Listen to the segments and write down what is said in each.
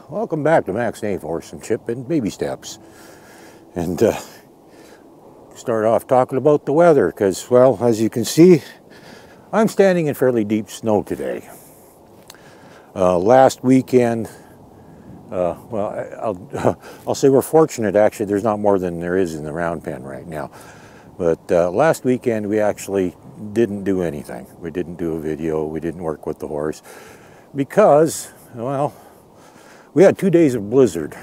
Welcome back to Max Nave Horsemanship in baby steps. And start off talking about the weather because, well, as you can see, I'm standing in fairly deep snow today. Last weekend, well, I'll say we're fortunate actually. There's not more than there is in the round pen right now. But last weekend we actually didn't do anything. We didn't do a video. We didn't work with the horse because, well, we had 2 days of blizzard,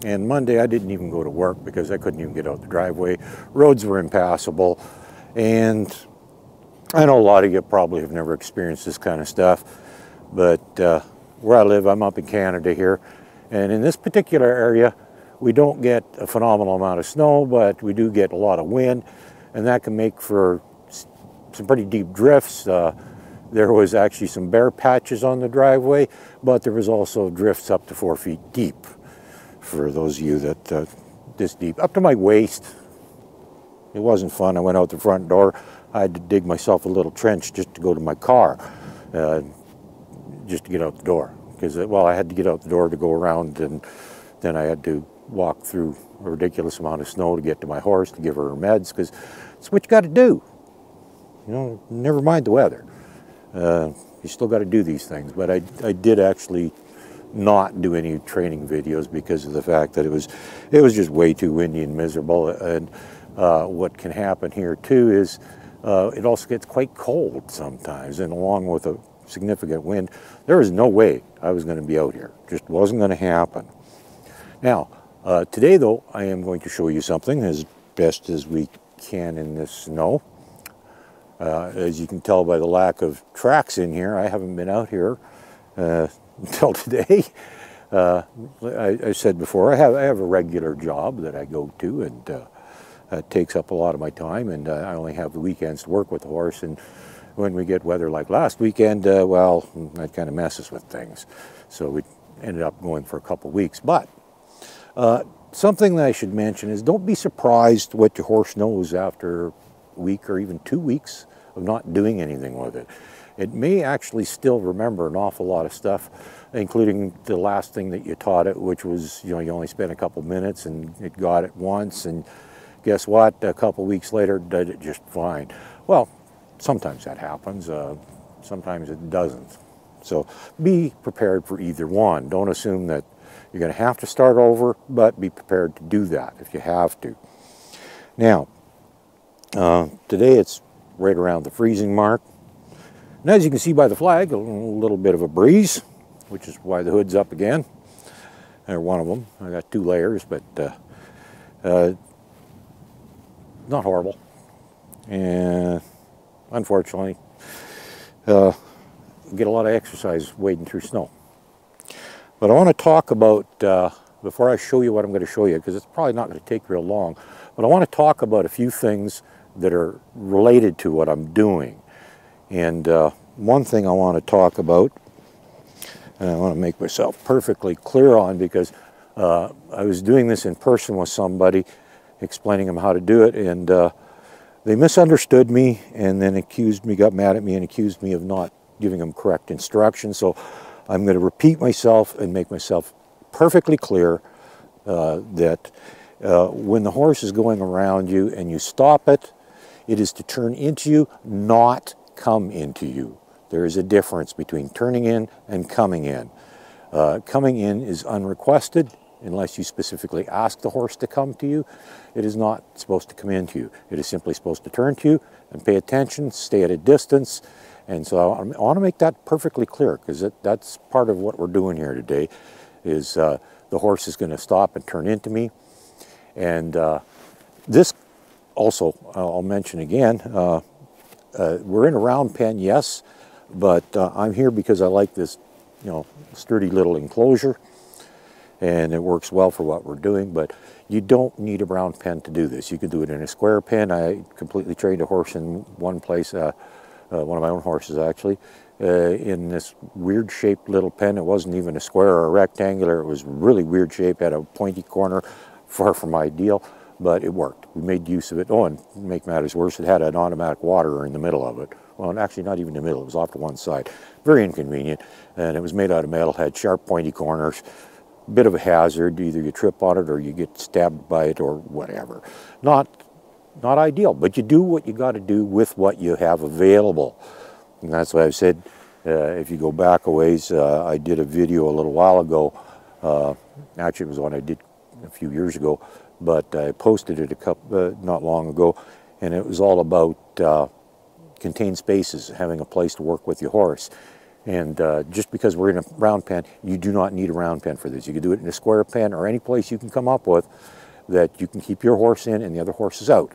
and Monday I didn't even go to work because I couldn't even get out the driveway. Roads were impassable, and I know a lot of you probably have never experienced this kind of stuff, but where I live, I'm up in Canada here, and in this particular area, we don't get a phenomenal amount of snow, but we do get a lot of wind, and that can make for some pretty deep drifts. There was actually some bare patches on the driveway, but there was also drifts up to 4 feet deep. For those of you that this deep, up to my waist. It wasn't fun. I went out the front door. I had to dig myself a little trench just to go to my car, just to get out the door. Because, well, I had to get out the door to go around, and then I had to walk through a ridiculous amount of snow to get to my horse to give her meds, because it's what you got to do. You know, never mind the weather. You still got to do these things, but I did actually not do any training videos because of the fact that it was just way too windy and miserable. And what can happen here too is it also gets quite cold sometimes, and along with a significant wind, there was no way I was going to be out here. Just wasn't going to happen. Now today though, I am going to show you something as best as we can in this snow. As you can tell by the lack of tracks in here, I haven't been out here until today. I said before, I have a regular job that I go to, and it takes up a lot of my time, and I only have the weekends to work with the horse. And when we get weather like last weekend, well, that kind of messes with things. So we ended up going for a couple weeks. But something that I should mention is don't be surprised what your horse knows after week or even 2 weeks of not doing anything with it. It may actually still remember an awful lot of stuff, including the last thing that you taught it, which was, you know, you only spent a couple minutes and it got it once, and guess what? A couple weeks later, did it just fine. Well, sometimes that happens. Sometimes it doesn't. So be prepared for either one. Don't assume that you're going to have to start over, but be prepared to do that if you have to. Now, today it's right around the freezing mark, and as you can see by the flag, a little bit of a breeze, which is why the hood's up again, or one of them. I got 2 layers, but not horrible. And unfortunately, get a lot of exercise wading through snow. But I want to talk about, before I show you what I'm going to show you, because it's probably not going to take real long, but I want to talk about a few things that are related to what I'm doing. And one thing I want to talk about, and I want to make myself perfectly clear on, because I was doing this in person with somebody, explaining them how to do it, and they misunderstood me and then got mad at me and accused me of not giving them correct instructions. So I'm going to repeat myself and make myself perfectly clear that when the horse is going around you and you stop it, it is to turn into you, not come into you. There is a difference between turning in and coming in. Coming in is unrequested unless you specifically ask the horse to come to you. It is not supposed to come into you. It is simply supposed to turn to you and pay attention, stay at a distance. And so I want to make that perfectly clear, because that's part of what we're doing here today, is the horse is going to stop and turn into me. And this also, I'll mention again, we're in a round pen, yes, but I'm here because I like this, you know, sturdy little enclosure, and it works well for what we're doing. But you don't need a round pen to do this. You can do it in a square pen. I completely trained a horse in one place, one of my own horses actually, in this weird shaped little pen. It wasn't even a square or a rectangular. It was really weird shape, had a pointy corner, far from ideal. but it worked. We made use of it. Oh, and to make matters worse, it had an automatic waterer in the middle of it. Well, actually not even in the middle, it was off to one side. Very inconvenient, and it was made out of metal, had sharp pointy corners, bit of a hazard. Either you trip on it or you get stabbed by it or whatever. Not ideal, but you do what you got to do with what you have available. And that's why I said, if you go back a ways, I did a video a little while ago. Actually, it was one I did a few years ago, but I posted it not long ago, and it was all about contained spaces, having a place to work with your horse. And just because we're in a round pen, you do not need a round pen for this. You can do it in a square pen or any place you can come up with that you can keep your horse in and the other horses out.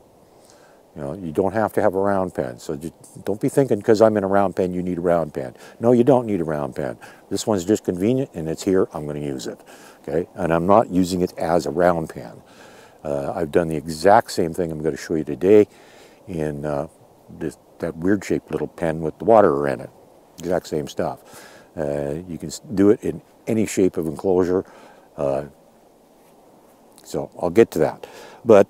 You know, you don't have to have a round pen. So just don't be thinking because I'm in a round pen, you need a round pen. No, you don't need a round pen. This one's just convenient and it's here, I'm going to use it. Okay, and I'm not using it as a round pen. I've done the exact same thing I'm going to show you today in that weird shaped little pen with the waterer in it. Exact same stuff. You can do it in any shape of enclosure. So I'll get to that. But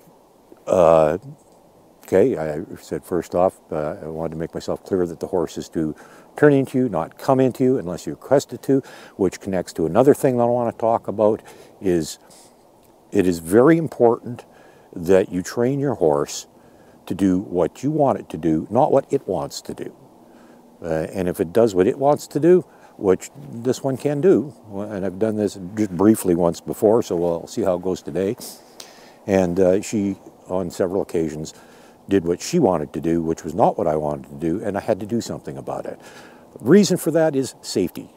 okay, I said first off, I wanted to make myself clear that the horse is to turn into you, not come into you unless you request it to, which connects to another thing that I want to talk about. Is it is very important that you train your horse to do what you want it to do, not what it wants to do. And if it does what it wants to do, which this one can do, and I've done this just briefly once before, so we'll see how it goes today. And she, on several occasions, did what she wanted to do, which was not what I wanted to do, and I had to do something about it. The reason for that is safety.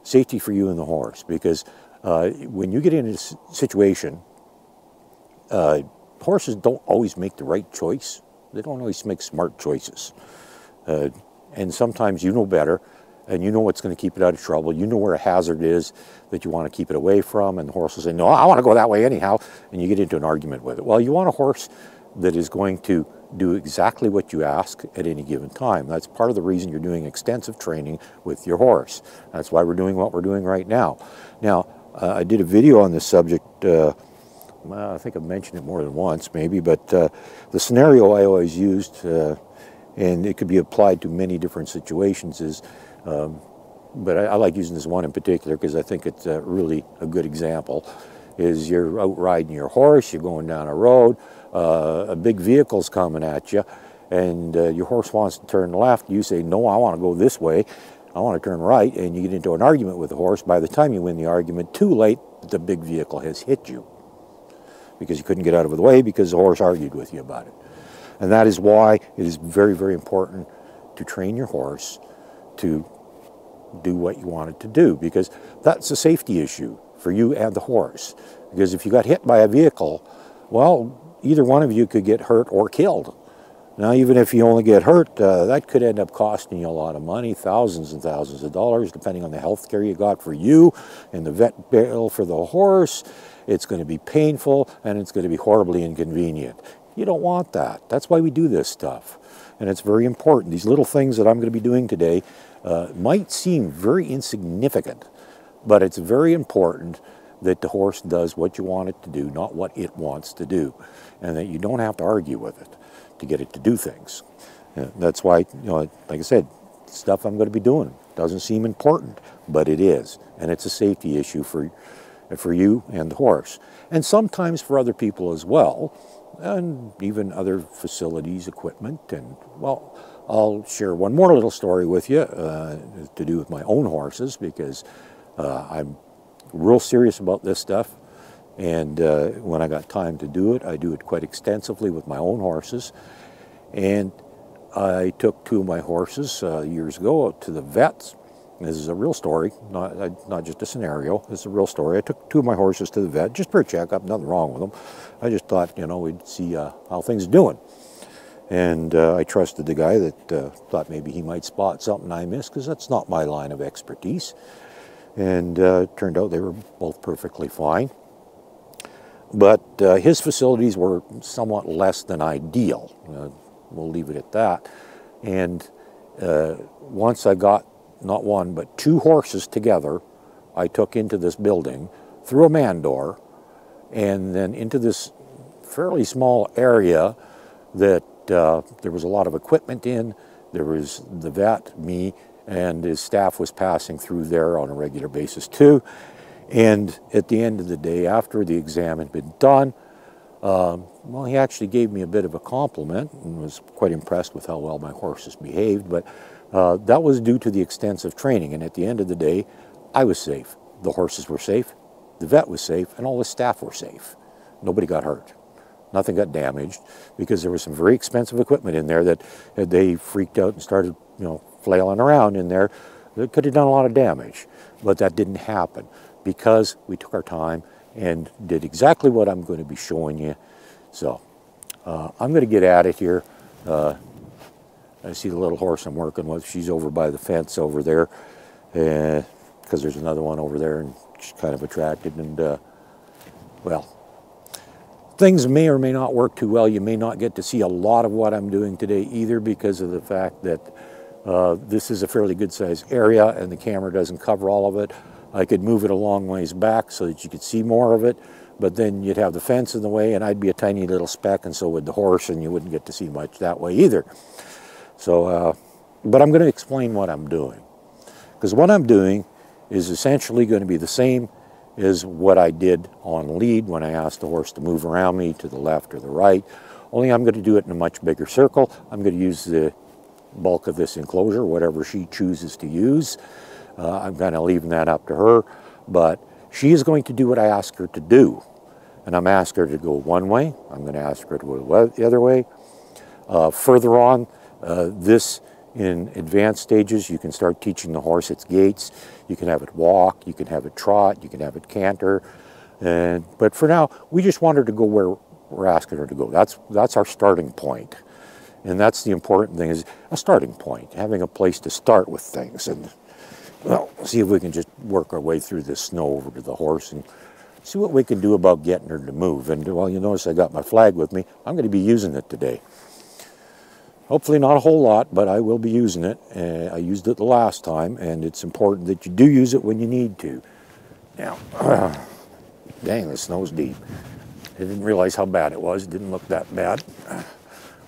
Safety for you and the horse, because when you get in a situation, horses don't always make the right choice. They don't always make smart choices. And sometimes you know better, and you know what's going to keep it out of trouble. You know where a hazard is that you want to keep it away from, and the horse will say, no, I want to go that way anyhow, and you get into an argument with it. Well, you want a horse that is going to do exactly what you ask at any given time. That's part of the reason you're doing extensive training with your horse. That's why we're doing what we're doing right now. Now, I did a video on this subject, I think I've mentioned it more than once maybe, but the scenario I always used, and it could be applied to many different situations, is, but I like using this one in particular because I think it's really a good example, is you're out riding your horse, you're going down a road, a big vehicle's coming at you, and your horse wants to turn left. You say, no, I want to go this way. I want to turn right, and you get into an argument with the horse. By the time you win the argument, too late, the big vehicle has hit you because you couldn't get out of the way because the horse argued with you about it. And that is why it is very, very important to train your horse to do what you want it to do, because that's a safety issue for you and the horse. Because if you got hit by a vehicle, well, either one of you could get hurt or killed. Now, even if you only get hurt, that could end up costing you a lot of money, thousands and thousands of dollars, depending on the health care you got for you and the vet bill for the horse. It's going to be painful, and it's going to be horribly inconvenient. You don't want that. That's why we do this stuff. And it's very important. These little things that I'm going to be doing today might seem very insignificant, but it's very important that the horse does what you want it to do, not what it wants to do, and that you don't have to argue with it to get it to do things. That's why, like I said, stuff I'm going to be doing doesn't seem important, but it is, and it's a safety issue for you and the horse, and sometimes for other people as well, and even other facilities, equipment. And well, I'll share one more little story with you to do with my own horses, because I'm real serious about this stuff, and when I got time to do it, I do it quite extensively with my own horses. And I took two of my horses years ago out to the vets. This is a real story, not just a scenario. This is a real story. I took two of my horses to the vet just for a checkup, nothing wrong with them. I just thought, we'd see how things are doing. And I trusted the guy that thought maybe he might spot something I missed, because that's not my line of expertise. And it turned out they were both perfectly fine. But his facilities were somewhat less than ideal. We'll leave it at that. And once I got not one, but two horses together, I took into this building through a man door, and then into this fairly small area that there was a lot of equipment in. There was the vet, me, and his staff was passing through there on a regular basis too. And at the end of the day, after the exam had been done, well, he actually gave me a bit of a compliment and was quite impressed with how well my horses behaved, but that was due to the extensive training. And at the end of the day, I was safe. The horses were safe, the vet was safe, and all the staff were safe. Nobody got hurt. Nothing got damaged, because there was some very expensive equipment in there that they freaked out and started, flailing around in there. It could have done a lot of damage, but that didn't happen because we took our time and did exactly what I'm going to be showing you. So I'm going to get at it here. I see the little horse I'm working with. She's over by the fence over there, because there's another one over there, and she's kind of attracted. And well, things may or may not work too well. You may not get to see a lot of what I'm doing today either, because of the fact that this is a fairly good sized area and the camera doesn't cover all of it. I could move it a long ways back so that you could see more of it, but then you'd have the fence in the way and I'd be a tiny little speck, and so would the horse, and you wouldn't get to see much that way either. So, but I'm going to explain what I'm doing, because what I'm doing is essentially going to be the same as what I did on lead when I asked the horse to move around me to the left or the right, only I'm going to do it in a much bigger circle. I'm going to use the bulk of this enclosure, whatever she chooses to use. I'm kind of leaving that up to her, but she is going to do what I ask her to do. And I'm asking her to go one way. I'm going to ask her to go the other way. Further on, this in advanced stages, you can start teaching the horse its gaits. You can have it walk, you can have it trot, you can have it canter. But for now, we just want her to go where we're asking her to go. That's our starting point. And that's the important thing, is a starting point, having a place to start with things. And well, see if we can just work our way through this snow over to the horse and see what we can do about getting her to move. And well, you notice I got my flag with me. I'm going to be using it today. Hopefully not a whole lot, but I will be using it. I used it the last time, and it's important that you do use it when you need to. Now, dang, the snow's deep. I didn't realize how bad it was. It didn't look that bad.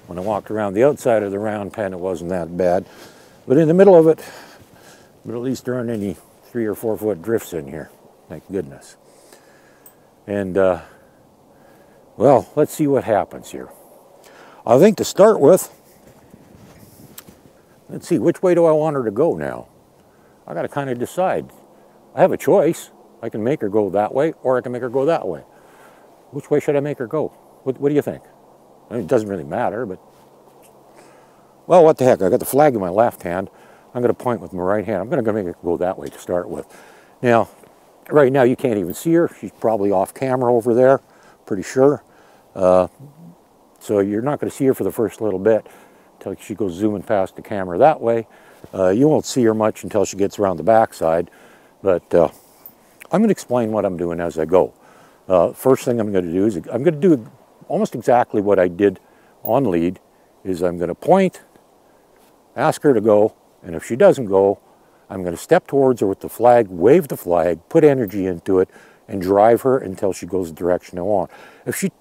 When I walked around the outside of the round pen, it wasn't that bad. But in the middle of it, but at least there aren't any 3 or 4 foot drifts in here, thank goodness. And well, let's see what happens here. I think to start with, let's see, which way do I want her to go now? I got to kind of decide. I have a choice. I can make her go that way, or I can make her go that way. Which way should I make her go? What do you think? I mean, it doesn't really matter, but well, what the heck? I got the flag in my left hand. I'm going to point with my right hand. I'm going to make her go that way to start with. Now, right now you can't even see her. She's probably off camera over there, pretty sure. So you're not going to see her for the first little bit until she goes zooming past the camera that way. You won't see her much until she gets around the backside. But I'm going to explain what I'm doing as I go. First thing I'm going to do is I'm going to do almost exactly what I did on lead. Is I'm going to point, ask her to go, and if she doesn't go, I'm going to step towards her with the flag, wave the flag, put energy into it, and drive her until she goes the direction I want. If she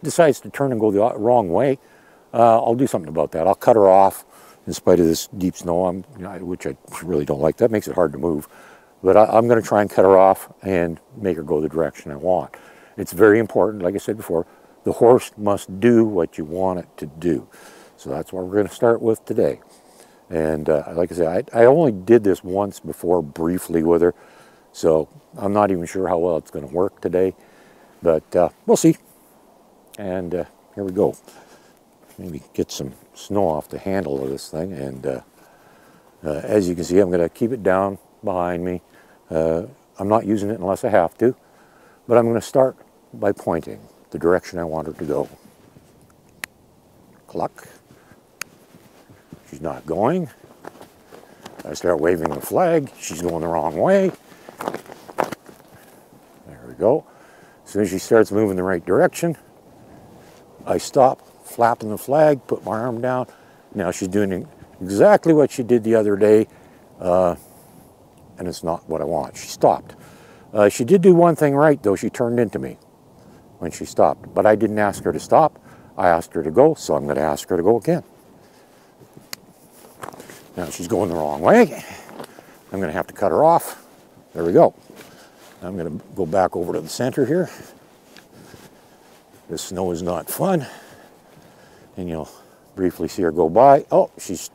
decides to turn and go the wrong way, I'll do something about that. I'll cut her off in spite of this deep snow, which I really don't like. That makes it hard to move. But I'm going to try and cut her off and make her go the direction I want. It's very important, like I said before, the horse must do what you want it to do. So that's what we're going to start with today. And like I said, I only did this once before briefly with her, so I'm not even sure how well it's going to work today, but we'll see. And here we go. Maybe get some snow off the handle of this thing, and as you can see, I'm going to keep it down behind me. I'm not using it unless I have to, but I'm going to start by pointing the direction I want her to go. Cluck. She's not going. I start waving the flag. She's going the wrong way. There we go. As soon as she starts moving the right direction, I stop, flapping the flag, put my arm down. Now she's doing exactly what she did the other day, and it's not what I want. She stopped. She did do one thing right, though. She turned into me. when she stopped. But I didn't ask her to stop. I asked her to go, so I'm going to ask her to go again. Now she's going the wrong way. I'm going to have to cut her off. There we go. I'm going to go back over to the center here. The snow is not fun. And you'll briefly see her go by. Oh, she's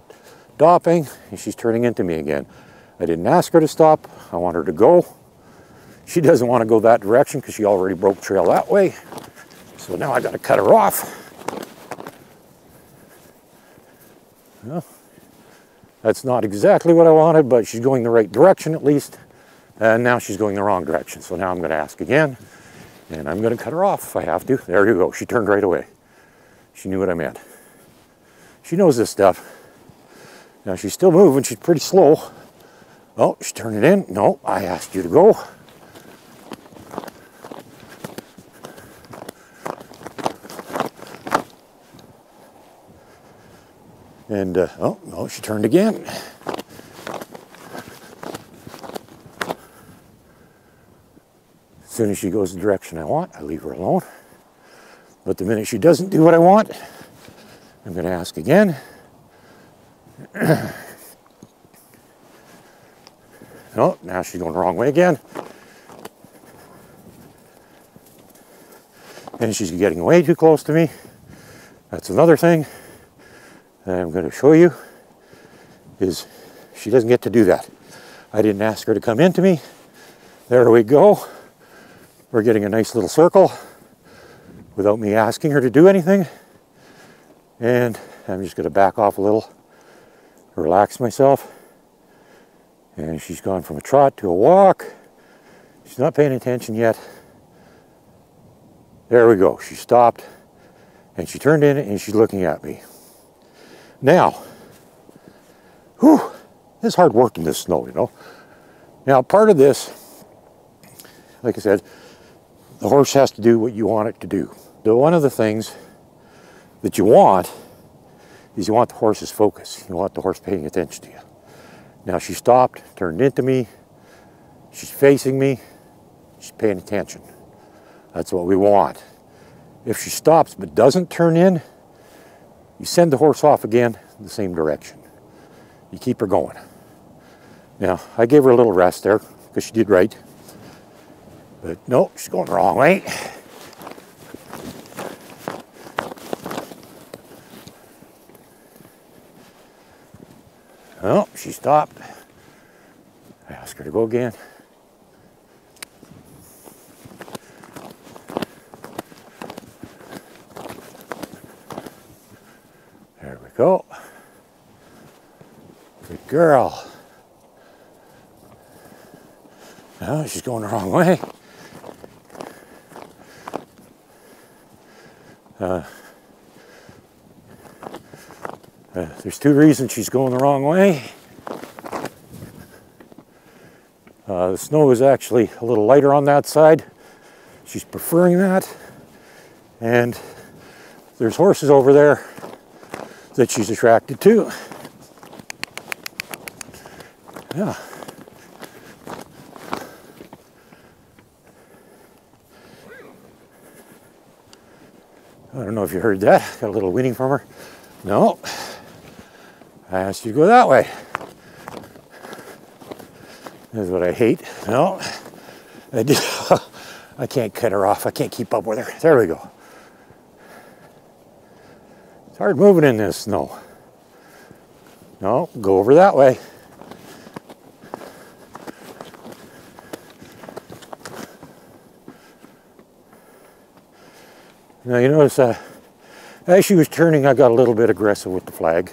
stopping and she's turning into me again. I didn't ask her to stop. I want her to go. She doesn't want to go that direction because she already broke trail that way. So now I got to cut her off. Well, that's not exactly what I wanted, but she's going the right direction at least. And now she's going the wrong direction. So now I'm going to ask again. And I'm going to cut her off if I have to. There you go. She turned right away. She knew what I meant. She knows this stuff. Now she's still moving. She's pretty slow. Oh, she's turning in. No, I asked you to go. And, oh, no, she turned again. As soon as she goes the direction I want, I leave her alone. But the minute she doesn't do what I want, I'm going to ask again. Oh, now she's going the wrong way again. And she's getting way too close to me. That's another thing that I'm going to show you, is she doesn't get to do that. I didn't ask her to come into me. There we go. We're getting a nice little circle without me asking her to do anything. And I'm just going to back off a little, relax myself. And she's gone from a trot to a walk. She's not paying attention yet. There we go. She stopped and she turned in and she's looking at me. Now, whew, it's hard work in this snow, you know. Now, part of this, like I said, the horse has to do what you want it to do. So one of the things that you want is you want the horse's focus. You want the horse paying attention to you. Now she stopped, turned into me. She's facing me. She's paying attention. That's what we want. If she stops but doesn't turn in, you send the horse off again in the same direction. You keep her going. Now, I gave her a little rest there because she did right. But no, she's going the wrong way. Oh, she stopped. I asked her to go again. There we go. Good girl. No, she's going the wrong way. There's two reasons she's going the wrong way. The snow is actually a little lighter on that side. She's preferring that. And there's horses over there that she's attracted to. Yeah. I don't know if you heard that. Got a little whinnying from her. No. I asked you to go that way. That's what I hate. No. I can't cut her off. I can't keep up with her. There we go. It's hard moving in this snow. No, go over that way. Now you notice as she was turning, I got a little bit aggressive with the flag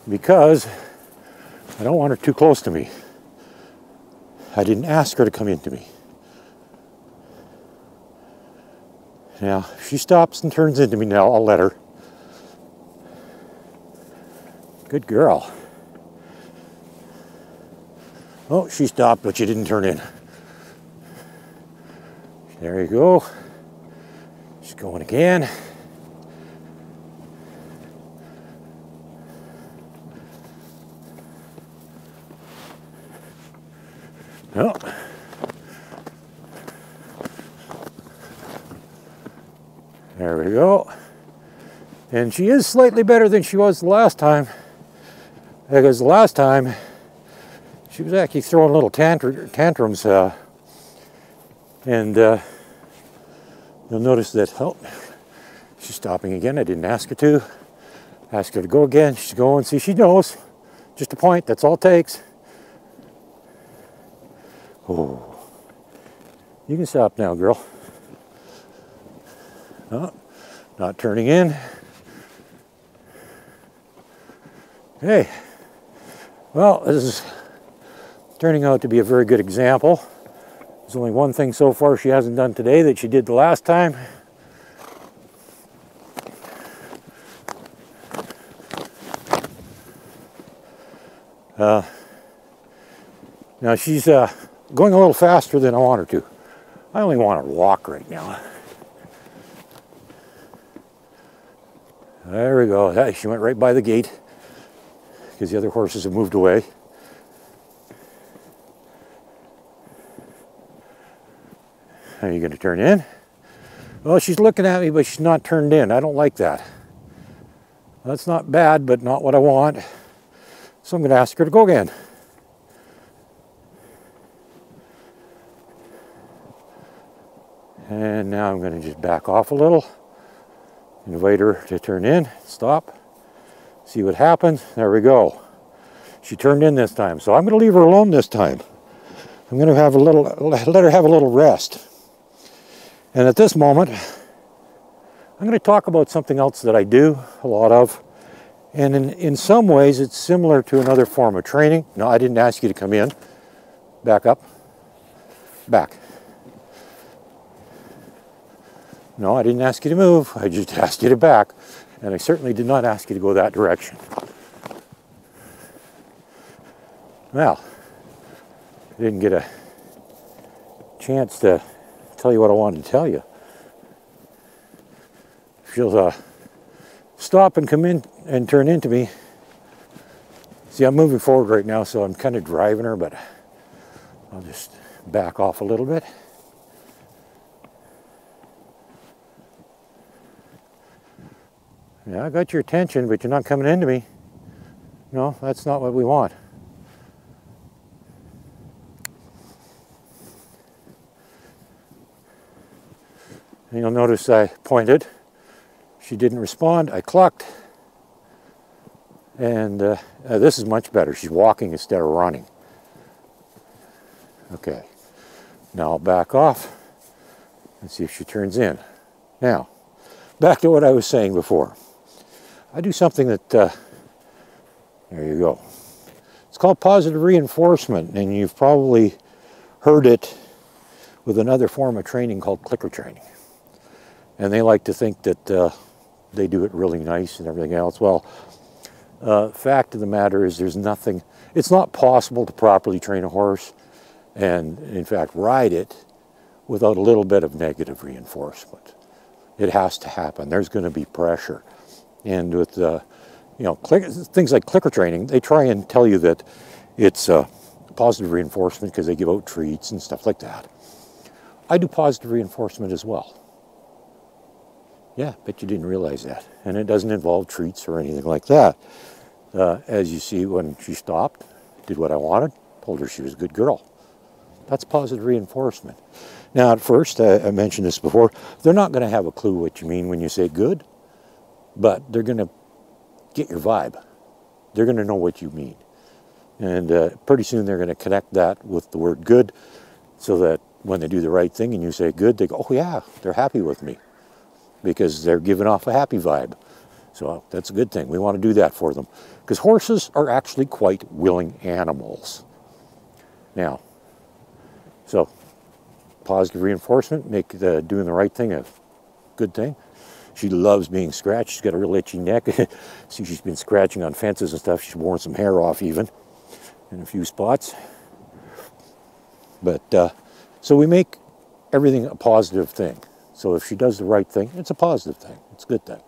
because I don't want her too close to me. I didn't ask her to come into me. Now, if she stops and turns into me now, I'll let her. Good girl. Oh, she stopped, but she didn't turn in. There you go. She's going again. Oh. And she is slightly better than she was the last time, because the last time she was actually throwing little tantrums, and you'll notice that, oh, she's stopping again. I didn't ask her to. Ask her to go again. She's going. See, she knows. Just a point. That's all it takes. Oh, you can stop now, girl. Oh, not turning in. Okay. Well, this is turning out to be a very good example. There's only one thing so far she hasn't done today that she did the last time. Now she's going a little faster than I want her to. I only want her to walk right now. There we go. Hey, she went right by the gate because the other horses have moved away. Are you going to turn in? Well, she's looking at me, but she's not turned in. I don't like that. That's not bad, but not what I want. So I'm going to ask her to go again. And now I'm going to just back off a little. Invite her to turn in. Stop. See what happens. There we go. She turned in this time. So I'm going to leave her alone this time. I'm going to have let her have a little rest. And at this moment, I'm going to talk about something else that I do a lot of. And in some ways, it's similar to another form of training. No, I didn't ask you to come in. Back up. Back. No, I didn't ask you to move. I just asked you to back. And I certainly did not ask you to go that direction. Well, I didn't get a chance to tell you what I wanted to tell you. She'll stop and come in and turn into me. See, I'm moving forward right now, so I'm kind of driving her, but I'll just back off a little bit. Yeah, I got your attention, but you're not coming into me. No, that's not what we want. And you'll notice I pointed. She didn't respond. I clucked. And this is much better. She's walking instead of running. Okay. Now I'll back off and see if she turns in. Now, back to what I was saying before. I do something that, there you go. It's called positive reinforcement, and you've probably heard it with another form of training called clicker training. And they like to think that they do it really nice and everything else. Well, fact of the matter is there's nothing, it's not possible to properly train a horse and, in fact, ride it without a little bit of negative reinforcement. It has to happen. There's going to be pressure. And with, you know, things like clicker training, they try and tell you that it's positive reinforcement because they give out treats and stuff like that. I do positive reinforcement as well. Yeah, bet you didn't realize that. And it doesn't involve treats or anything like that. As you see, when she stopped, did what I wanted, told her she was a good girl. That's positive reinforcement. Now, at first, I mentioned this before, they're not going to have a clue what you mean when you say good, but they're going to get your vibe. They're going to know what you mean. And pretty soon they're going to connect that with the word good so that when they do the right thing and you say good, they go, oh yeah, they're happy with me because they're giving off a happy vibe. So that's a good thing. We want to do that for them because horses are actually quite willing animals. Now, so positive reinforcement, make doing the right thing a good thing. She loves being scratched. She's got a real itchy neck. See, she's been scratching on fences and stuff. She's worn some hair off even in a few spots. But so we make everything a positive thing. So if she does the right thing, it's a positive thing. It's a good thing.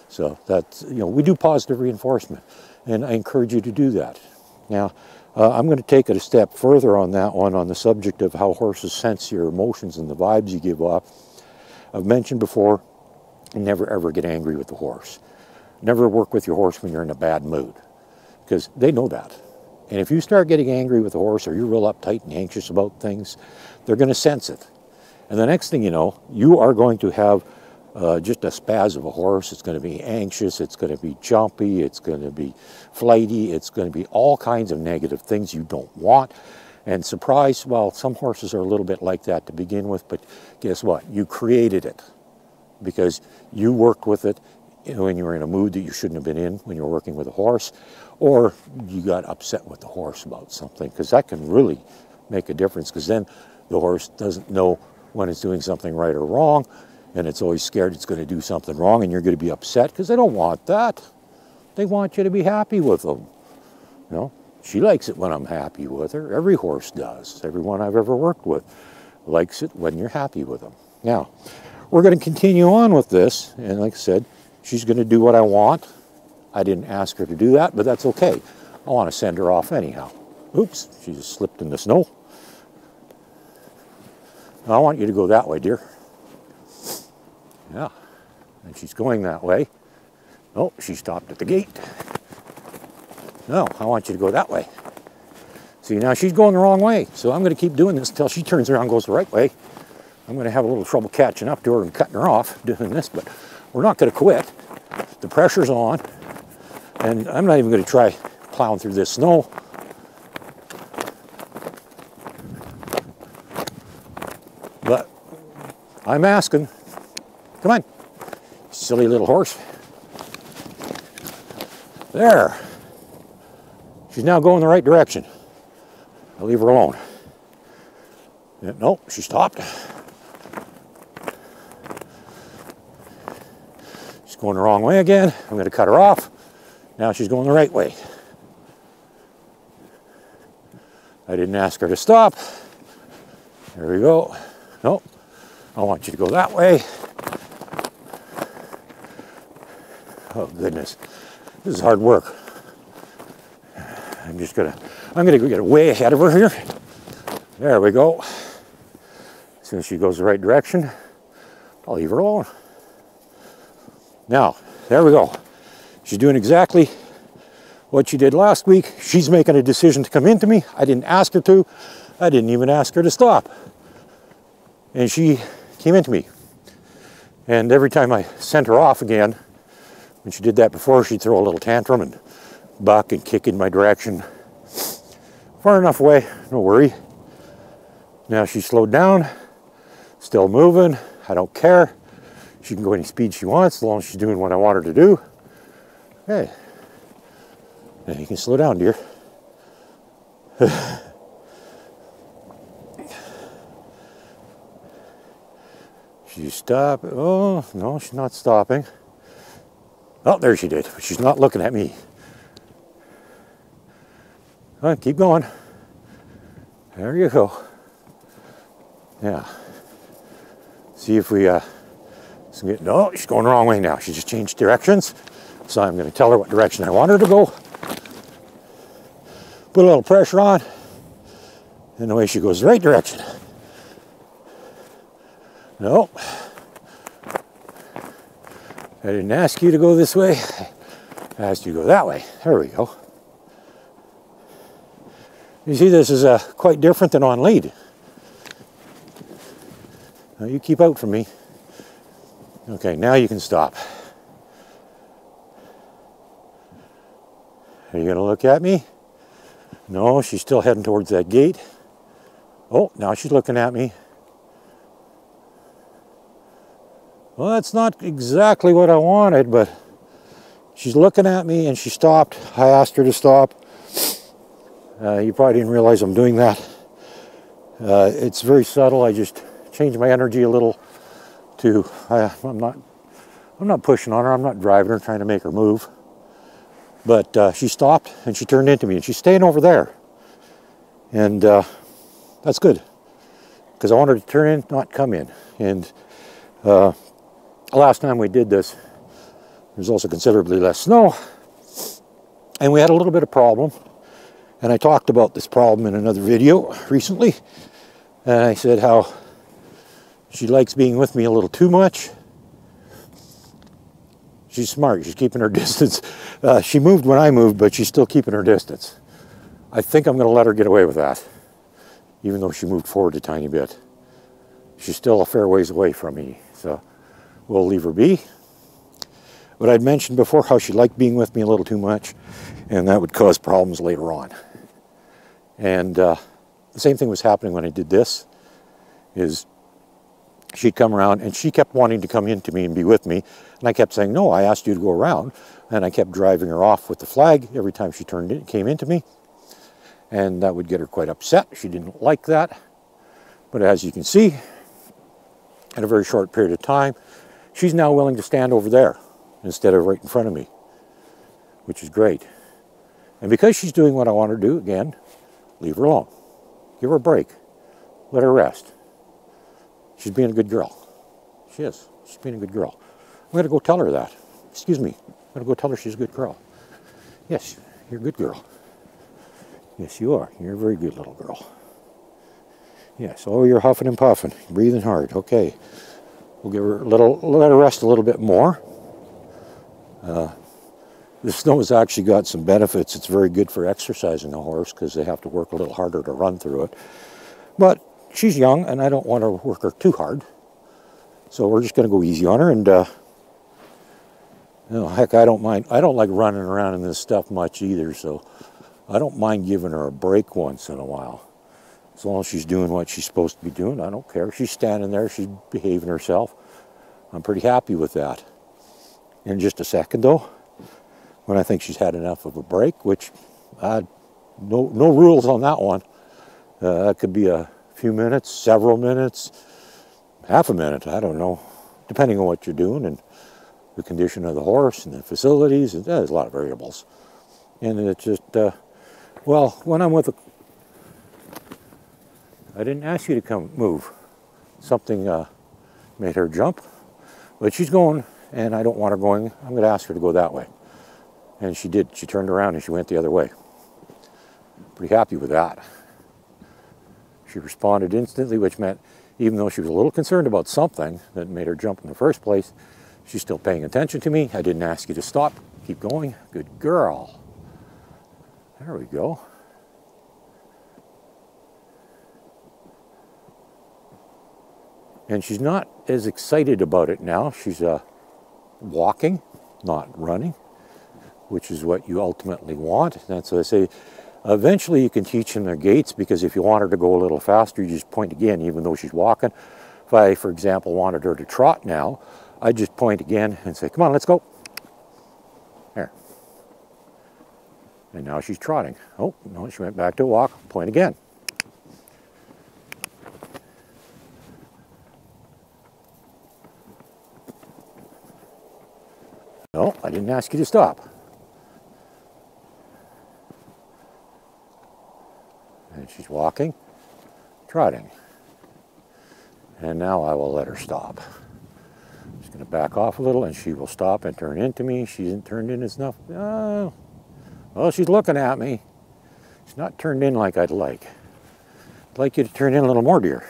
So that's, you know, we do positive reinforcement, and I encourage you to do that. Now, I'm going to take it a step further on that one, on the subject of how horses sense your emotions and the vibes you give off. I've mentioned before, never ever get angry with the horse. never work with your horse when you're in a bad mood, because they know that. And if you start getting angry with the horse, or you're real uptight and anxious about things, they're going to sense it. And the next thing you know, you are going to have just a spaz of a horse. It's going to be anxious, it's going to be jumpy, it's going to be flighty, it's going to be all kinds of negative things you don't want. And surprise, well, some horses are a little bit like that to begin with, but guess what? You created it because you worked with it when you were in a mood that you shouldn't have been in when you were working with a horse, or you got upset with the horse about something, because that can really make a difference, because then the horse doesn't know when it's doing something right or wrong, and it's always scared it's going to do something wrong, and you're going to be upset because they don't want that. They want you to be happy with them. You know, she likes it when I'm happy with her. Every horse does. Everyone I've ever worked with likes it when you're happy with them. Now, we're going to continue on with this, and like I said, she's going to do what I want. I didn't ask her to do that, but that's okay. I want to send her off anyhow. Oops, she just slipped in the snow. Now, I want you to go that way, dear. Yeah, and she's going that way. Oh, she stopped at the gate. No, I want you to go that way. See, now she's going the wrong way, so I'm going to keep doing this until she turns around and goes the right way. I'm going to have a little trouble catching up to her and cutting her off doing this, but we're not going to quit. The pressure's on, and I'm not even going to try plowing through this snow. But I'm asking. Come on, silly little horse. There. She's now going the right direction. I'll leave her alone. Yeah, no, she stopped. She's going the wrong way again. I'm going to cut her off. Now she's going the right way. I didn't ask her to stop. There we go. No, I want you to go that way. Oh goodness, this is hard work. I'm gonna get way ahead of her here. There we go. As soon as she goes the right direction, I'll leave her alone. Now, there we go. She's doing exactly what she did last week. She's making a decision to come into me. I didn't ask her to. I didn't even ask her to stop. And she came into me. And every time I sent her off again, when she did that before, she'd throw a little tantrum and buck and kick in my direction. Far enough away, no worry. Now she's slowed down, still moving. I don't care. She can go any speed she wants as long as she's doing what I want her to do. Hey, now you can slow down, dear. She's stopping. Oh, no, she's not stopping. Oh, there she did. But she's not looking at me. All right, keep going. There you go. Yeah. See if we no, she's going the wrong way now. She just changed directions. So I'm going to tell her what direction I want her to go. Put a little pressure on. And away she goes the right direction. No. I didn't ask you to go this way. I asked you to go that way. There we go. You see, this is quite different than on lead. Now you keep out from me. Okay, now you can stop. Are you going to look at me? No, she's still heading towards that gate. Oh, now she's looking at me. Well, that's not exactly what I wanted, but she's looking at me and she stopped. I asked her to stop. You probably didn't realize I'm doing that. It's very subtle. I just changed my energy a little to, I'm not pushing on her. I'm not driving her, trying to make her move. But she stopped and she turned into me and she's staying over there. And that's good, because I want her to turn in, not come in. And last time we did this, there's also considerably less snow, and we had a little bit of problem. And I talked about this problem in another video recently, and I said how she likes being with me a little too much. She's smart. She's keeping her distance. She moved when I moved, but she's still keeping her distance. I think I'm going to let her get away with that, even though she moved forward a tiny bit. She's still a fair ways away from me, so we'll leave her be. But I'd mentioned before how she liked being with me a little too much, and that would cause problems later on. And the same thing was happening when I did this, is she'd come around and she kept wanting to come into me and be with me. And I kept saying, no, I asked you to go around. And I kept driving her off with the flag every time she came into me. And that would get her quite upset. She didn't like that. But as you can see, in a very short period of time, she's now willing to stand over there instead of right in front of me, which is great. And because she's doing what I want her to do, again, leave her alone. Give her a break. Let her rest. She's being a good girl. She is. She's being a good girl. I'm going to go tell her that. Excuse me. I'm going to go tell her she's a good girl. Yes, you're a good girl. Yes, you are. You're a very good little girl. Yes. Oh, you're huffing and puffing. Breathing hard. Okay. We'll give her let her rest a little bit more. The snow has actually got some benefits. It's very good for exercising a horse because they have to work a little harder to run through it. But she's young, and I don't want to work her too hard. So we're just going to go easy on her. And, heck, I don't mind. I don't like running around in this stuff much either, so I don't mind giving her a break once in a while. As long as she's doing what she's supposed to be doing, I don't care. She's standing there. She's behaving herself. I'm pretty happy with that. In just a second, though, when I think she's had enough of a break, which no rules on that one. That could be a few minutes, several minutes, half a minute, I don't know, depending on what you're doing and the condition of the horse and the facilities. And there's a lot of variables. And it's just, well, when I'm with I didn't ask you to come move. Something made her jump, but she's going, and I don't want her going. I'm going to ask her to go that way. And she did. She turned around and she went the other way. Pretty happy with that. She responded instantly, which meant even though she was a little concerned about something that made her jump in the first place, she's still paying attention to me. I didn't ask you to stop. Keep going. Good girl. There we go. And she's not as excited about it now. She's walking, not running, which is what you ultimately want. That's what I say. Eventually you can teach them their gaits, because if you want her to go a little faster, you just point again, even though she's walking. If I, for example, wanted her to trot now, I just point again and say, come on, let's go. There. And now she's trotting. Oh, no, she went back to a walk. Point again. No, I didn't ask you to stop. And she's walking, trotting. And now I will let her stop. I'm just going to back off a little, and she will stop and turn into me. She isn't turned in enough. Oh, well, she's looking at me. She's not turned in like I'd like. I'd like you to turn in a little more, dear.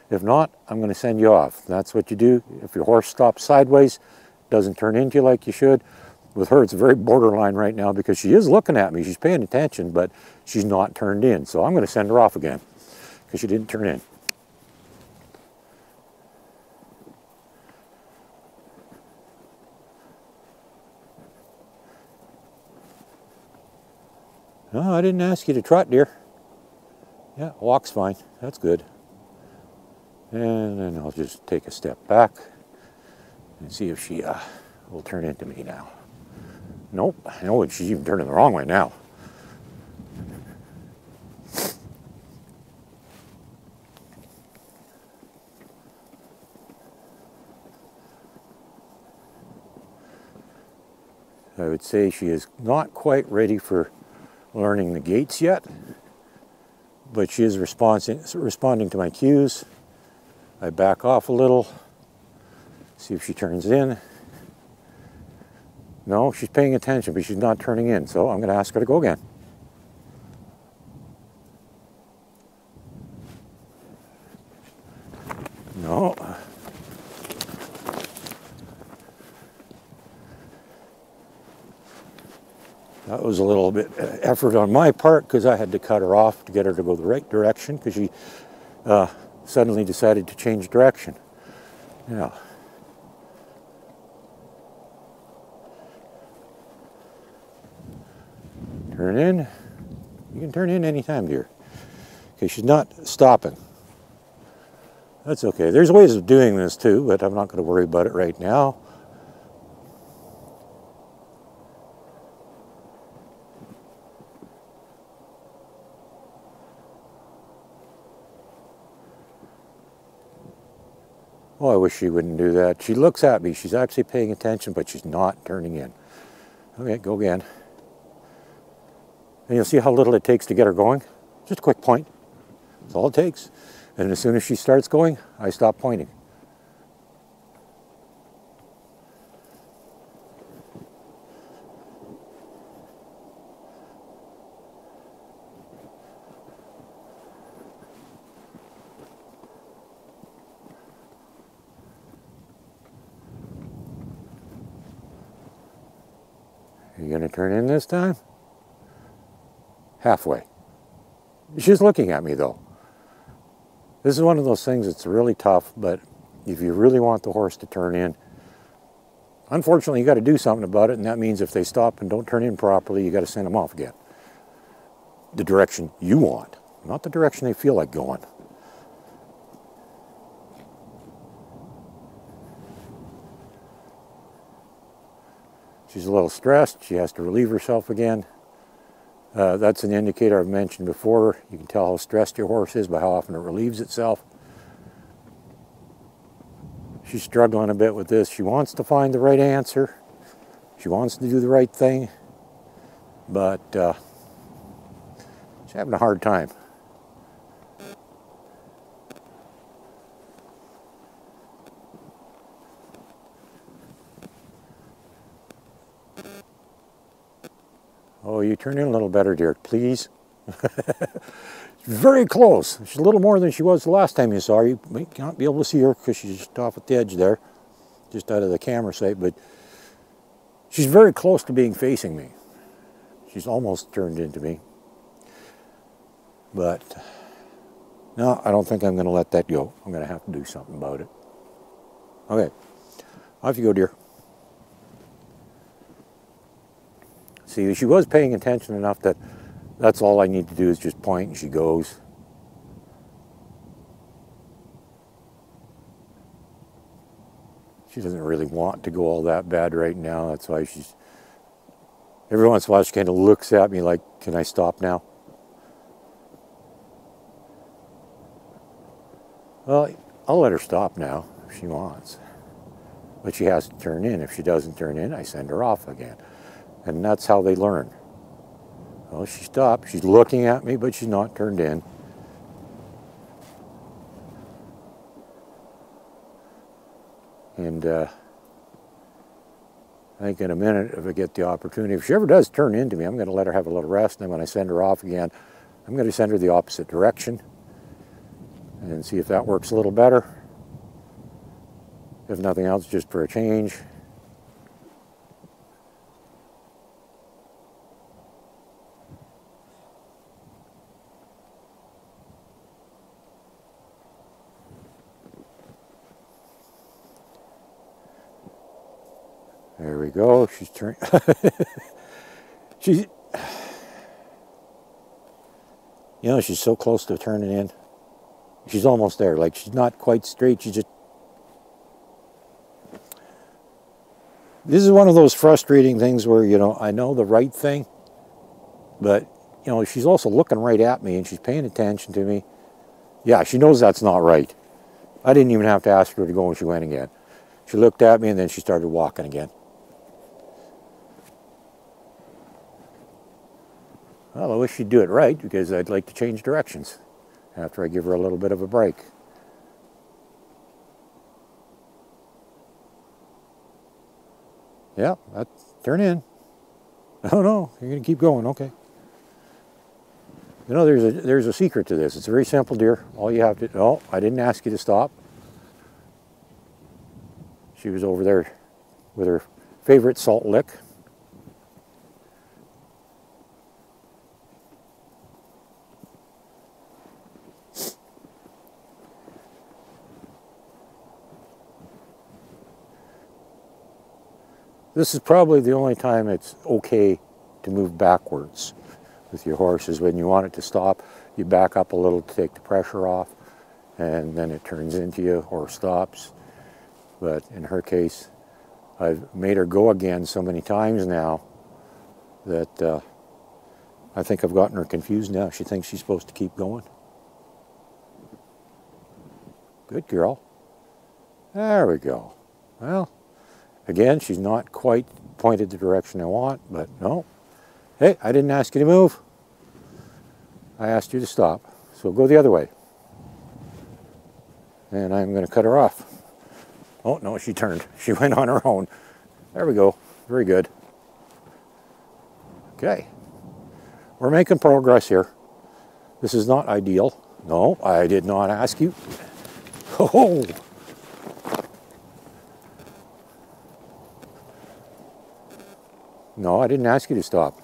If not, I'm going to send you off. That's what you do. If your horse stops sideways, doesn't turn into you like you should. With her, it's very borderline right now because she is looking at me. She's paying attention, but she's not turned in. So I'm going to send her off again because she didn't turn in. No, I didn't ask you to trot, dear. Yeah, walk's fine. That's good. And then I'll just take a step back and see if she will turn into me now. Nope. No, she's even turning the wrong way now. I would say she is not quite ready for learning the gaits yet, but she is responding to my cues. I back off a little, see if she turns in. No, she's paying attention, but she's not turning in, so I'm going to ask her to go again. No. That was a little bit effort on my part because I had to cut her off to get her to go the right direction because she suddenly decided to change direction. Yeah. Turn in. You can turn in anytime, dear. Okay, she's not stopping. That's okay. There's ways of doing this too, but I'm not going to worry about it right now. Oh, I wish she wouldn't do that. She looks at me. She's actually paying attention, but she's not turning in. Okay, go again. And you'll see how little it takes to get her going. Just a quick point. That's all it takes. And as soon as she starts going, I stop pointing. Are you going to turn in this time? Halfway. She's looking at me though. This is one of those things that's really tough, but if you really want the horse to turn in, unfortunately you got to do something about it, and that means if they stop and don't turn in properly, you got to send them off again. The direction you want, not the direction they feel like going. She's a little stressed. She has to relieve herself again. That's an indicator I've mentioned before. You can tell how stressed your horse is by how often it relieves itself. She's struggling a bit with this. She wants to find the right answer. She wants to do the right thing, but she's having a hard time. Oh, you turn in a little better, dear, please. Very close. She's a little more than she was the last time you saw her. You might not be able to see her because she's just off at the edge there, just out of the camera sight, but she's very close to being facing me. She's almost turned into me. But no, I don't think I'm going to let that go. I'm going to have to do something about it. Okay, off you go, dear. See, she was paying attention enough that that's all I need to do is just point and she goes. She doesn't really want to go all that bad right now. That's why she's, every once in a while she kind of looks at me like, can I stop now? Well, I'll let her stop now if she wants. But she has to turn in. If she doesn't turn in, I send her off again. And that's how they learn. Well, she stopped. She's looking at me, but she's not turned in. And I think in a minute, if I get the opportunity, if she ever does turn into me, I'm going to let her have a little rest. And then when I send her off again, I'm going to send her the opposite direction and see if that works a little better. If nothing else, just for a change. There we go. She's turning. She's, you know, she's so close to turning in. She's almost there. Like, she's not quite straight. She's just. This is one of those frustrating things where, you know, I know the right thing, but, you know, she's also looking right at me and she's paying attention to me. Yeah, she knows that's not right. I didn't even have to ask her to go and she went again. She looked at me and then she started walking again. Well, I wish she'd do it right because I'd like to change directions after I give her a little bit of a break. Yeah, turn in. Oh no, you're going to keep going, okay. You know, there's a secret to this. It's very simple, dear. All you have to, oh, I didn't ask you to stop. She was over there with her favorite salt lick. This is probably the only time it's okay to move backwards with your horse, is when you want it to stop. You back up a little to take the pressure off, and then it turns into you or stops. But in her case, I've made her go again so many times now that I think I've gotten her confused now. She thinks she's supposed to keep going. Good girl. There we go. Well, again, she's not quite pointed the direction I want, but no. Hey, I didn't ask you to move. I asked you to stop. So go the other way. And I'm going to cut her off. Oh, no, she turned. She went on her own. There we go. Very good. Okay. We're making progress here. This is not ideal. No, I did not ask you. Oh! No, I didn't ask you to stop.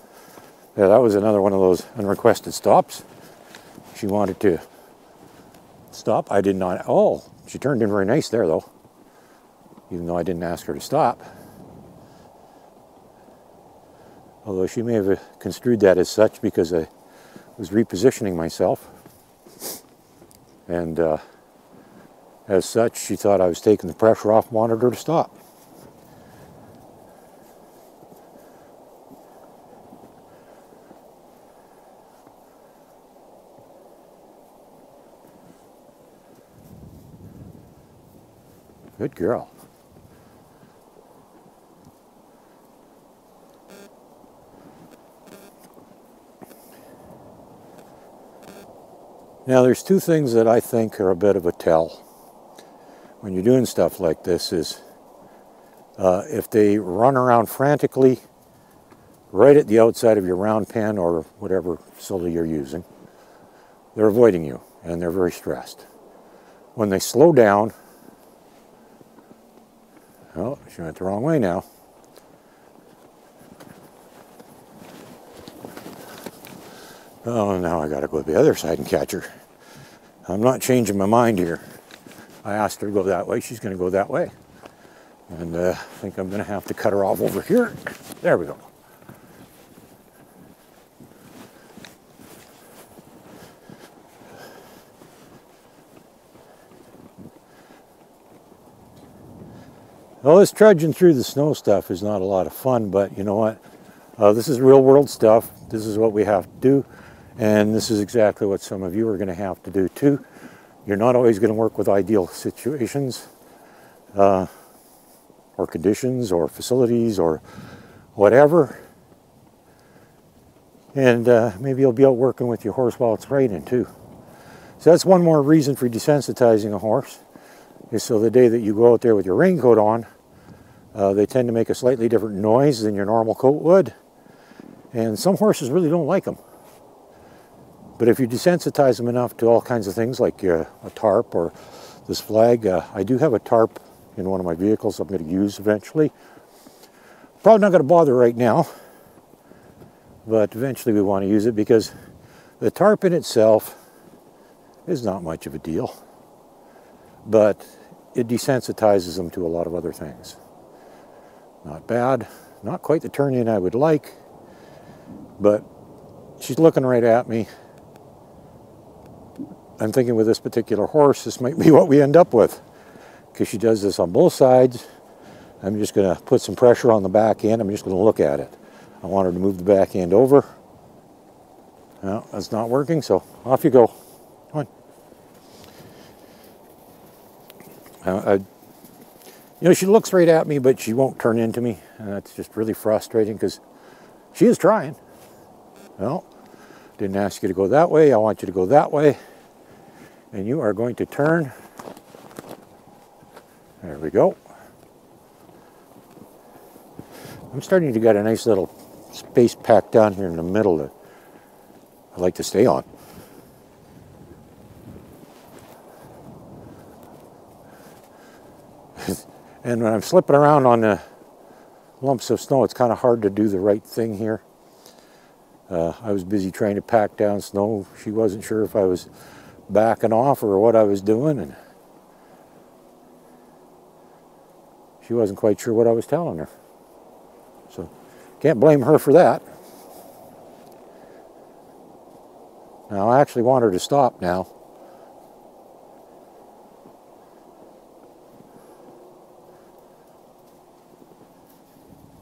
Yeah, that was another one of those unrequested stops. She wanted to stop. I did not. Oh, she turned in very nice there, though. Even though I didn't ask her to stop. Although she may have construed that as such because I was repositioning myself. And as such, she thought I was taking the pressure off, wanted her to stop. Good girl. Now there's two things that I think are a bit of a tell when you're doing stuff like this is if they run around frantically right at the outside of your round pen or whatever facility you're using, they're avoiding you and they're very stressed. When they slow down, oh, she went the wrong way now. Oh, now I got to go to the other side and catch her. I'm not changing my mind here. I asked her to go that way. She's going to go that way. And I think I'm going to have to cut her off over here. There we go. Well, this trudging through the snow stuff is not a lot of fun, but you know what? This is real world stuff. This is what we have to do. And this is exactly what some of you are going to have to do too. You're not always going to work with ideal situations or conditions or facilities or whatever. And maybe you'll be out working with your horse while it's raining too. So that's one more reason for desensitizing a horse, is so the day that you go out there with your raincoat on, they tend to make a slightly different noise than your normal coat would. And some horses really don't like them. But if you desensitize them enough to all kinds of things like a tarp or this flag, I do have a tarp in one of my vehicles I'm going to use eventually. Probably not going to bother right now, but eventually we want to use it because the tarp in itself is not much of a deal, but it desensitizes them to a lot of other things. Not bad, not quite the turn-in I would like, but she's looking right at me. I'm thinking with this particular horse, this might be what we end up with, because she does this on both sides. I'm just going to put some pressure on the back end. I'm just going to look at it. I want her to move the back end over. No, that's not working, so off you go. Come on. You know, she looks right at me, but she won't turn into me, and that's just really frustrating because she is trying. Well, didn't ask you to go that way. I want you to go that way. And you are going to turn. There we go. I'm starting to get a nice little space packed down here in the middle that I like to stay on. And when I'm slipping around on the lumps of snow, it's kind of hard to do the right thing here. I was busy trying to pack down snow. She wasn't sure if I was backing off or what I was doing, and she wasn't quite sure what I was telling her. So can't blame her for that. Now I actually want her to stop now.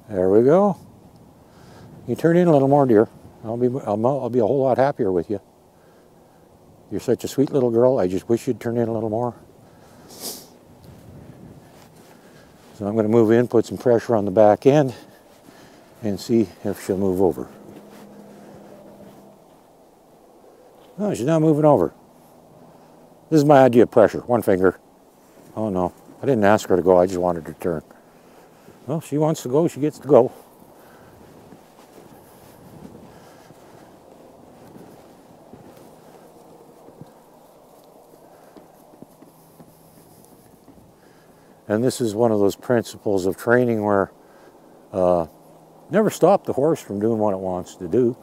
There we go. You turn in a little more, dear. I'll be a whole lot happier with you. You're such a sweet little girl. I just wish you'd turn in a little more. So I'm going to move in, put some pressure on the back end, and see if she'll move over. Oh, she's not moving over. This is my idea of pressure. One finger. Oh no, I didn't ask her to go. I just wanted her to turn. Well, she wants to go. She gets to go. And this is one of those principles of training where never stop the horse from doing what it wants to do.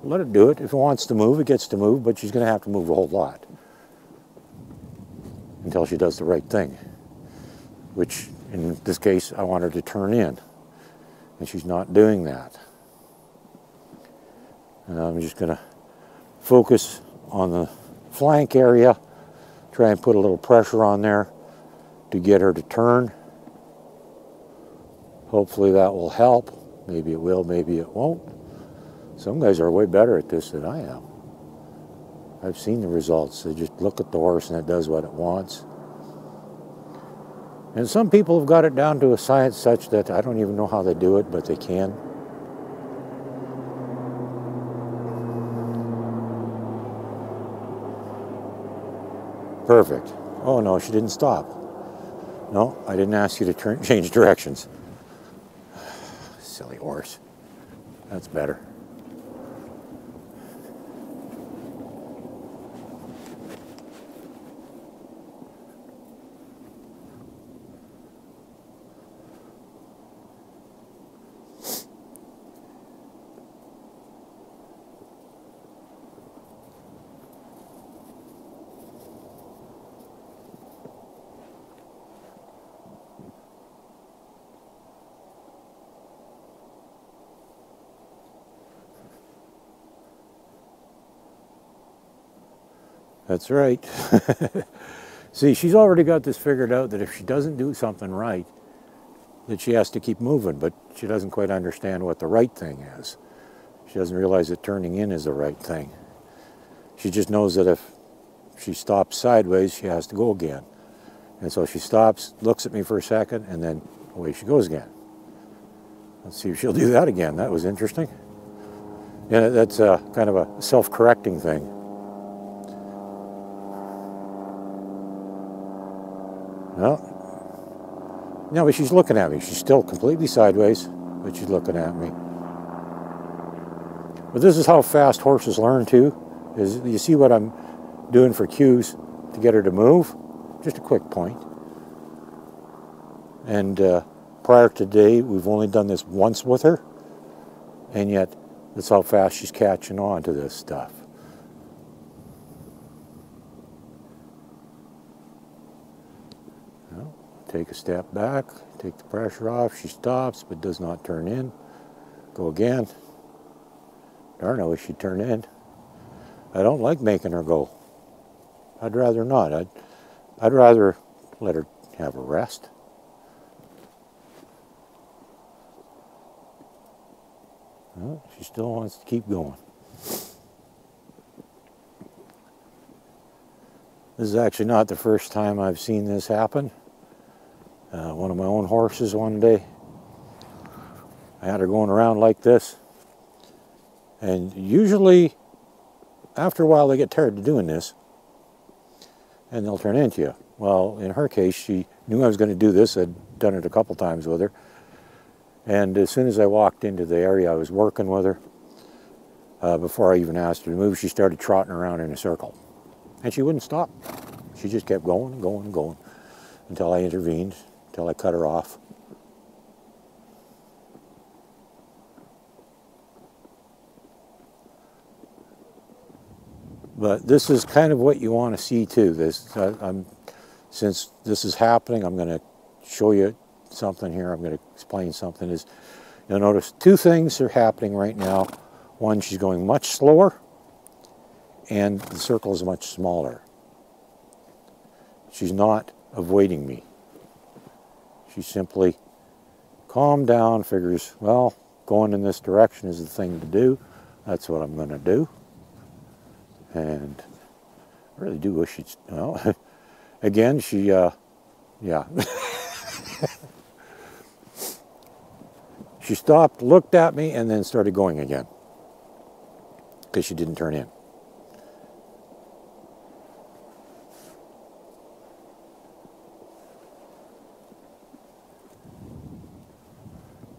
Let it do it. If it wants to move, it gets to move, but she's going to have to move a whole lot until she does the right thing, which in this case, I want her to turn in, and she's not doing that. And I'm just going to focus on the flank area, try and put a little pressure on there to get her to turn. Hopefully that will help. Maybe it will, maybe it won't. Some guys are way better at this than I am. I've seen the results. They just look at the horse and it does what it wants. And some people have got it down to a science such that I don't even know how they do it, but they can. Perfect. Oh no, she didn't stop. No, I didn't ask you to change directions. Silly horse. That's better. That's right. See, she's already got this figured out that if she doesn't do something right, that she has to keep moving, but she doesn't quite understand what the right thing is. She doesn't realize that turning in is the right thing. She just knows that if she stops sideways, she has to go again. And so she stops, looks at me for a second, and then away she goes again. Let's see if she'll do that again. That was interesting. Yeah, that's kind of a self-correcting thing. No, but she's looking at me. She's still completely sideways, but she's looking at me. But this is how fast horses learn too. Is you see what I'm doing for cues to get her to move? Just a quick point. And prior to today, we've only done this once with her, and yet that's how fast she's catching on to this stuff. Take a step back, take the pressure off. She stops, but does not turn in. Go again. Darn, I wish she'd turn in. I don't like making her go. I'd rather not. I'd rather let her have a rest. Well, she still wants to keep going. This is actually not the first time I've seen this happen. One of my own horses one day, I had her going around like this, and usually after a while they get tired of doing this and they'll turn into you. Well, in her case, she knew I was going to do this. I'd done it a couple times with her, and as soon as I walked into the area I was working with her, before I even asked her to move, she started trotting around in a circle, and she wouldn't stop. She just kept going and going and going until I intervened, until I cut her off. But this is kind of what you want to see too. Since this is happening, I'm going to show you something here. I'm going to explain something. Is You'll notice two things are happening right now. One, she's going much slower, and the circle is much smaller. She's not avoiding me. She simply calmed down, figures, well, going in this direction is the thing to do. That's what I'm going to do. And I really do wish she'd, well, again, she, yeah. She stopped, looked at me, and then started going again because she didn't turn in.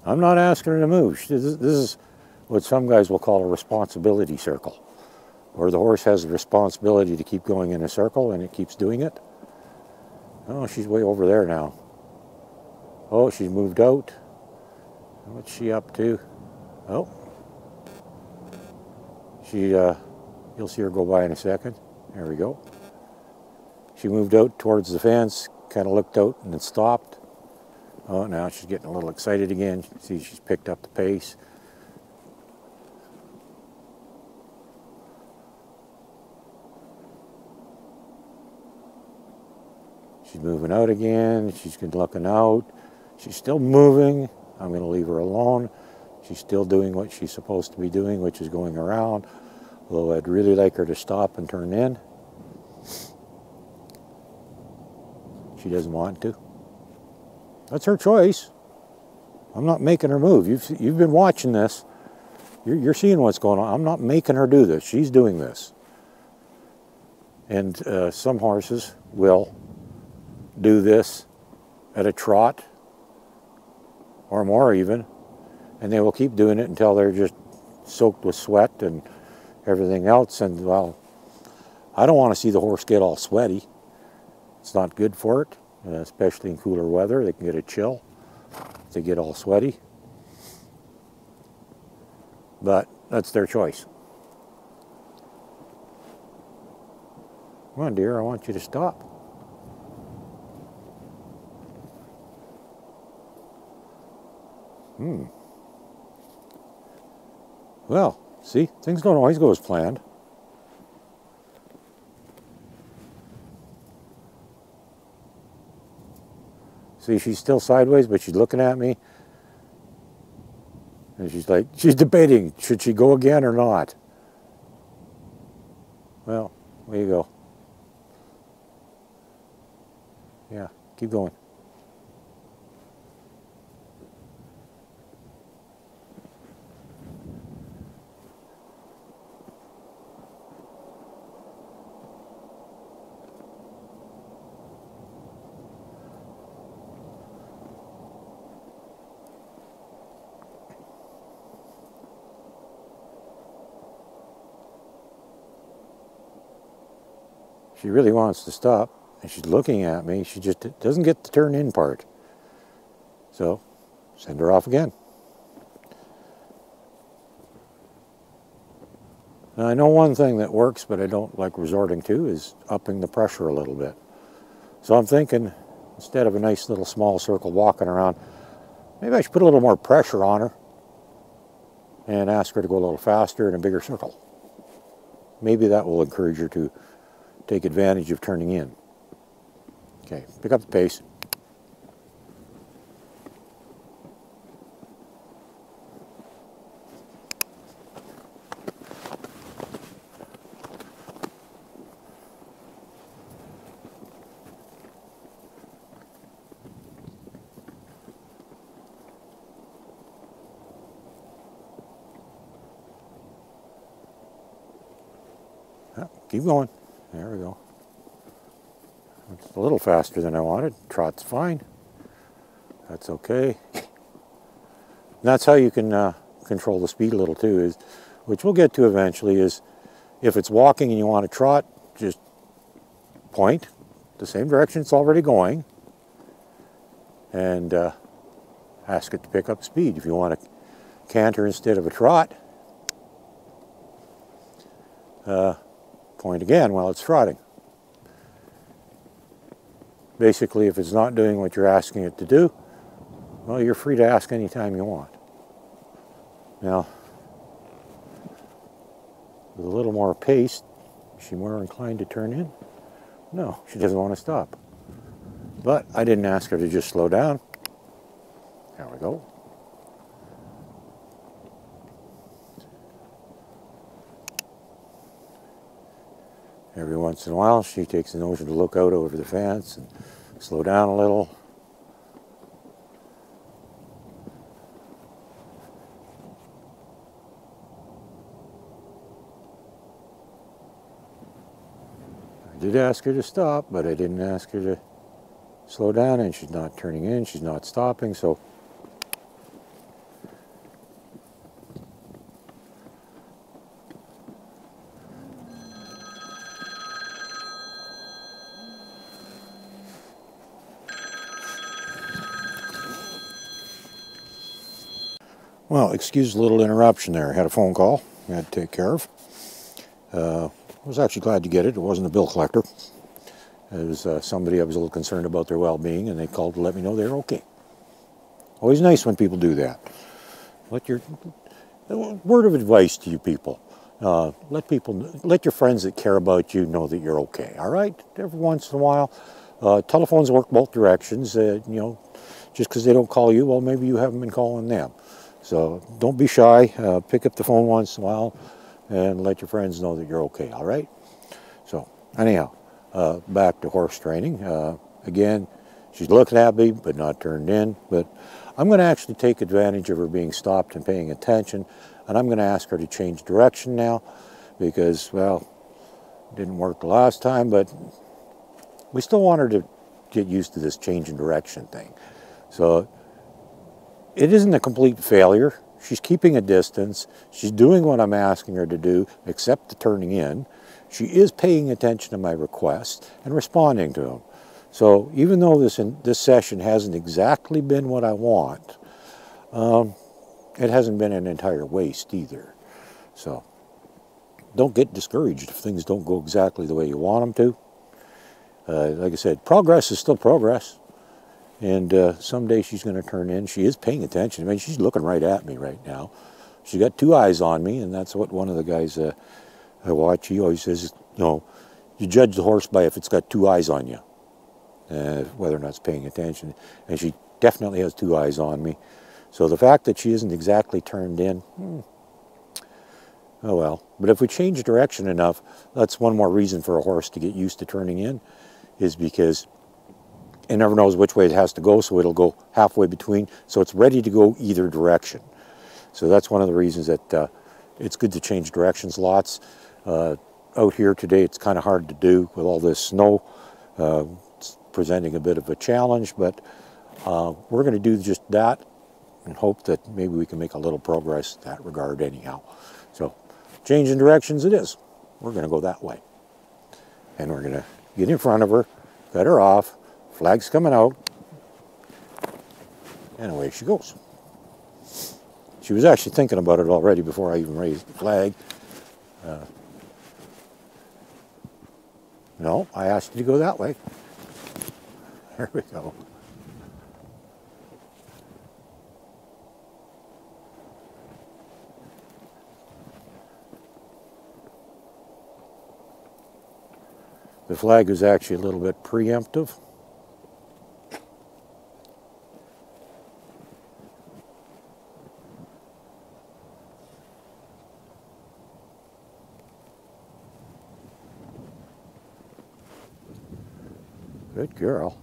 I'm not asking her to move. This is what some guys will call a responsibility circle, where the horse has the responsibility to keep going in a circle, and it keeps doing it. Oh, she's way over there now. Oh, she's moved out. What's she up to? Oh. You'll see her go by in a second. There we go. She moved out towards the fence, kind of looked out and then stopped. Oh, now she's getting a little excited again. See, she's picked up the pace. She's moving out again. She's looking out. She's still moving. I'm going to leave her alone. She's still doing what she's supposed to be doing, which is going around. Although I'd really like her to stop and turn in. She doesn't want to. That's her choice. I'm not making her move. You've been watching this. You're seeing what's going on. I'm not making her do this. She's doing this. And some horses will do this at a trot or more even, and they will keep doing it until they're just soaked with sweat and everything else. And well, I don't want to see the horse get all sweaty. It's not good for it, especially in cooler weather. They can get a chill if they get all sweaty. But that's their choice. Come on, dear, I want you to stop. Well, see, things don't always go as planned. See, she's still sideways, but she's looking at me. And she's like, she's debating, should she go again or not? Well, there you go. Yeah, keep going. She really wants to stop, and she's looking at me. She just doesn't get the turn in part. So, send her off again. Now, I know one thing that works, but I don't like resorting to, is upping the pressure a little bit. So I'm thinking, instead of a nice little small circle walking around, maybe I should put a little more pressure on her and ask her to go a little faster in a bigger circle. Maybe that will encourage her to take advantage of turning in. Okay, pick up the pace. Keep going. There we go. It's a little faster than I wanted. Trot's fine. That's okay. And that's how you can control the speed a little too, is, which we'll get to eventually, is if it's walking and you want to trot, just point the same direction it's already going and ask it to pick up speed. If you want to canter instead of a trot, point again while it's trotting. Basically, if it's not doing what you're asking it to do, well, you're free to ask anytime you want. Now, with a little more pace, is she more inclined to turn in? No, she doesn't want to stop. But I didn't ask her to just slow down. There we go. Every once in a while, she takes the notion to look out over the fence and slow down a little. I did ask her to stop, but I didn't ask her to slow down, and she's not turning in, she's not stopping, so well, excuse the little interruption there. I had a phone call I had to take care of. I was actually glad to get it. It wasn't a bill collector. It was somebody I was a little concerned about their well-being, and they called to let me know they're okay. Always nice when people do that. Word of advice to you people. Let your friends that care about you know that you're okay, all right? Every once in a while. Telephones work both directions. You know, just because they don't call you, well, maybe you haven't been calling them. So don't be shy. Pick up the phone once in a while and let your friends know that you're okay, all right? So anyhow, back to horse training. Again, she's looking at me but not turned in. But I'm going to actually take advantage of her being stopped and paying attention, and I'm going to ask her to change direction now because, well, it didn't work the last time, but we still want her to get used to this change in direction thing. So it isn't a complete failure. She's keeping a distance. She's doing what I'm asking her to do, except the turning in. She is paying attention to my requests and responding to them. So even though this session hasn't exactly been what I want, it hasn't been an entire waste either. So don't get discouraged if things don't go exactly the way you want them to. Like I said, progress is still progress. And someday she's going to turn in. She is paying attention. I mean, she's looking right at me right now. She's got two eyes on me, and that's what one of the guys I watch, he always says, you know, you judge the horse by if it's got two eyes on you, whether or not it's paying attention. And she definitely has two eyes on me. So the fact that she isn't exactly turned in, oh well. But if we change direction enough, that's one more reason for a horse to get used to turning in, is because it never knows which way it has to go, so it'll go halfway between, so it's ready to go either direction. So that's one of the reasons that it's good to change directions lots. Out here today, it's kind of hard to do with all this snow. It's presenting a bit of a challenge, but we're going to do just that and hope that maybe we can make a little progress in that regard anyhow. So changing directions it is. We're going to go that way. And we're going to get in front of her, cut her off, flag's coming out, and away she goes. She was actually thinking about it already before I even raised the flag. No, I asked you to go that way. There we go. The flag was actually a little bit preemptive. Good girl.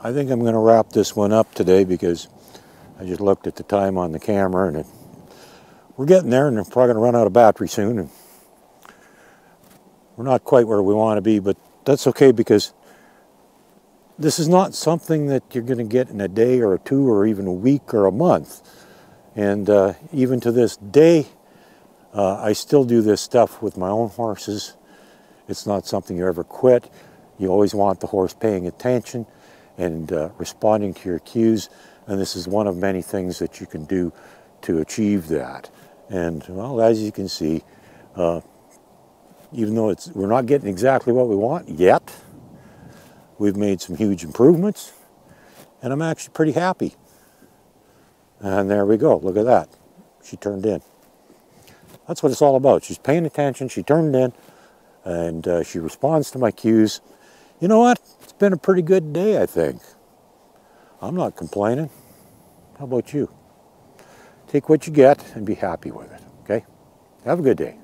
I think I'm going to wrap this one up today because I just looked at the time on the camera and we're getting there, and we're probably going to run out of battery soon. And we're not quite where we want to be, but that's okay because this is not something that you're going to get in a day or two or even a week or a month. And even to this day, I still do this stuff with my own horses. It's not something you ever quit. You always want the horse paying attention and responding to your cues, and this is one of many things that you can do to achieve that. And well, as you can see, even though we're not getting exactly what we want yet, we've made some huge improvements, and I'm actually pretty happy. And there we go, look at that. She turned in. That's what it's all about. She's paying attention, she turned in, and she responds to my cues. You know what? It's been a pretty good day, I think. I'm not complaining. How about you? Take what you get and be happy with it, okay? Have a good day.